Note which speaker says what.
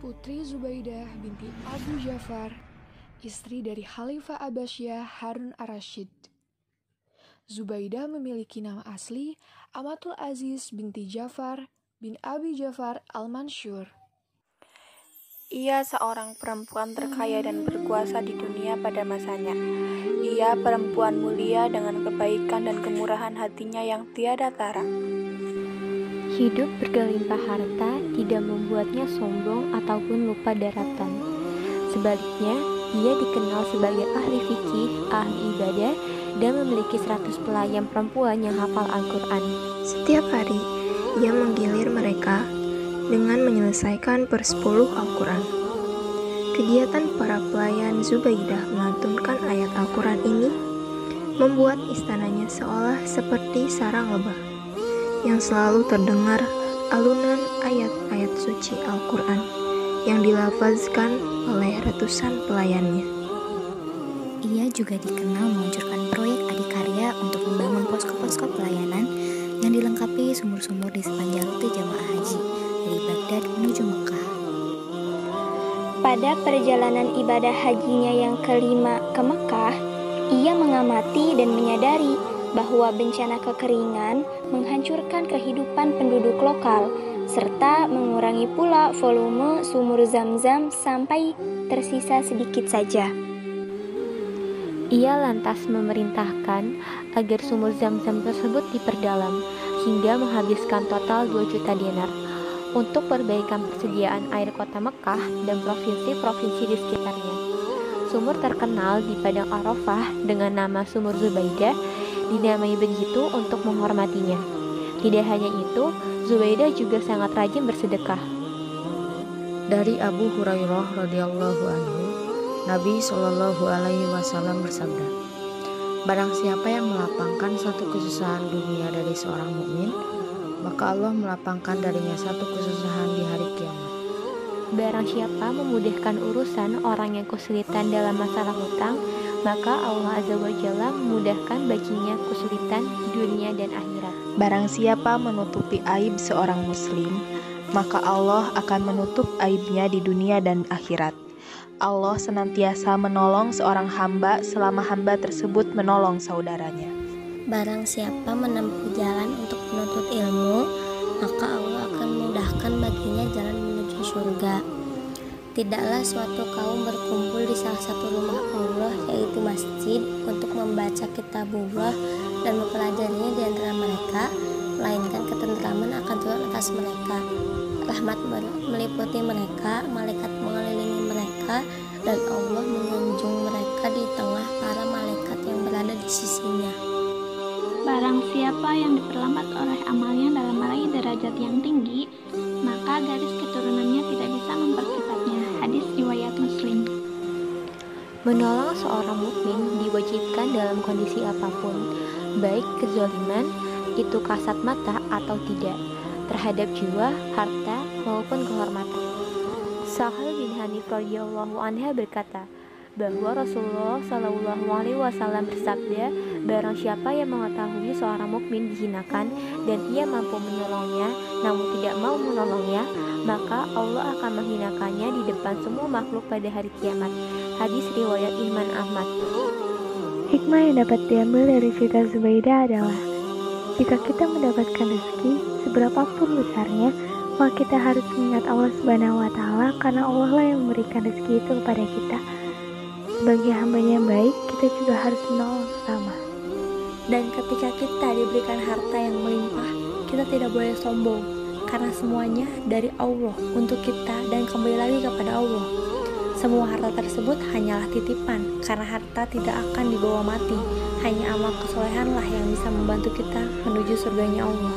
Speaker 1: Putri Zubaidah binti Abu Ja'far, istri dari Khalifah Abbasiyah Harun ar-Rasyid. Zubaidah memiliki nama asli Amatul Aziz binti Ja'far bin Abi Ja'far al-Mansur.
Speaker 2: Ia seorang perempuan terkaya dan berkuasa di dunia pada masanya. Ia perempuan mulia dengan kebaikan dan kemurahan hatinya yang tiada tara.
Speaker 3: Hidup berkelimpah harta tidak membuatnya sombong ataupun lupa daratan. Sebaliknya, ia dikenal sebagai ahli fikih, ahli ibadah, dan memiliki 100 pelayan perempuan yang hafal Al-Quran.
Speaker 4: Setiap hari, ia menggilir mereka dengan menyelesaikan per 10 Al-Quran. Kegiatan para pelayan Zubaidah melantunkan ayat Al-Quran ini membuat istananya seolah seperti sarang lebah yang selalu terdengar alunan ayat-ayat suci Al-Quran yang dilafazkan oleh ratusan pelayannya.
Speaker 5: Ia juga dikenal meluncurkan proyek adikarya untuk membangun posko-posko pelayanan yang dilengkapi sumur-sumur di sepanjang rute jamaah haji dari Baghdad menuju Mekah.
Speaker 6: Pada perjalanan ibadah hajinya yang kelima ke Mekah, ia mengamati dan menyadari bahwa bencana kekeringan menghancurkan kehidupan penduduk lokal, serta mengurangi pula volume sumur Zam-Zam sampai tersisa sedikit saja.
Speaker 3: Ia lantas memerintahkan agar sumur Zam-Zam tersebut diperdalam hingga menghabiskan total 2 juta dinar untuk perbaikan persediaan air kota Mekah dan provinsi-provinsi di sekitarnya. Sumur terkenal di Padang Arafah dengan nama Sumur Zubaidah dinamai begitu untuk menghormatinya. Tidak hanya itu, Zubaidah juga sangat rajin bersedekah.
Speaker 7: Dari Abu Hurairah radhiyallahu anhu, Nabi Shallallahu alaihi wasallam bersabda, "Barang siapa yang melapangkan satu kesusahan dunia dari seorang mukmin, maka Allah melapangkan darinya satu kesusahan di hari kiamat."
Speaker 3: Barang siapa memudahkan urusan orang yang kesulitan dalam masalah hutang, maka Allah Azza wa Jalla memudahkan baginya kesulitan di dunia dan akhirat.
Speaker 8: Barang siapa menutupi aib seorang muslim, maka Allah akan menutup aibnya di dunia dan akhirat. Allah senantiasa menolong seorang hamba selama hamba tersebut menolong saudaranya.
Speaker 9: Barang siapa menempuh jalan untuk menuntut ilmu, maka Allah akan memudahkan baginya jalan menuju surga. Tidaklah suatu kaum berkumpul di salah satu rumah Allah, yaitu masjid, untuk membaca kitabullah dan mempelajarinya di antara mereka, melainkan ketentraman akan turun atas mereka. Rahmat meliputi mereka, malaikat mengelilingi mereka, dan Allah menyanjung mereka di tengah para malaikat yang berada di sisinya.
Speaker 10: Barang siapa yang diperlambat oleh amalnya dalam meraih derajat yang tinggi, maka garis keturunannya tidak bisa mempercepatnya. Hadis riwayat Muslim.
Speaker 3: Menolong seorang mukmin diwajibkan dalam kondisi apapun, baik kezaliman itu kasat mata atau tidak, terhadap jiwa, harta, maupun kehormatan. Sahal bin Hanif radhiyallahu anha berkata bahwa Rasulullah Shallallahu alaihi wasallam bersabda, barang siapa yang mengetahui seorang mukmin dihinakan dan ia mampu menolongnya namun tidak mau menolongnya, maka Allah akan menghinakannya di depan semua makhluk pada hari kiamat. Hadis riwayat Imam Ahmad.
Speaker 11: Hikmah yang dapat diambil dari cerita Zubaidah adalah, jika kita mendapatkan rezeki seberapapun besarnya, maka kita harus mengingat Allah Subhanahu wa Ta'ala, karena Allah lah yang memberikan rezeki itu kepada kita. Sebagai hambanya yang baik, kita juga harus menolong sesama.
Speaker 2: Dan ketika kita diberikan harta yang melimpah, kita tidak boleh sombong, karena semuanya dari Allah untuk kita dan kembali lagi kepada Allah. Semua harta tersebut hanyalah titipan, karena harta tidak akan dibawa mati. Hanya amal kesolehanlah yang bisa membantu kita menuju surganya Allah.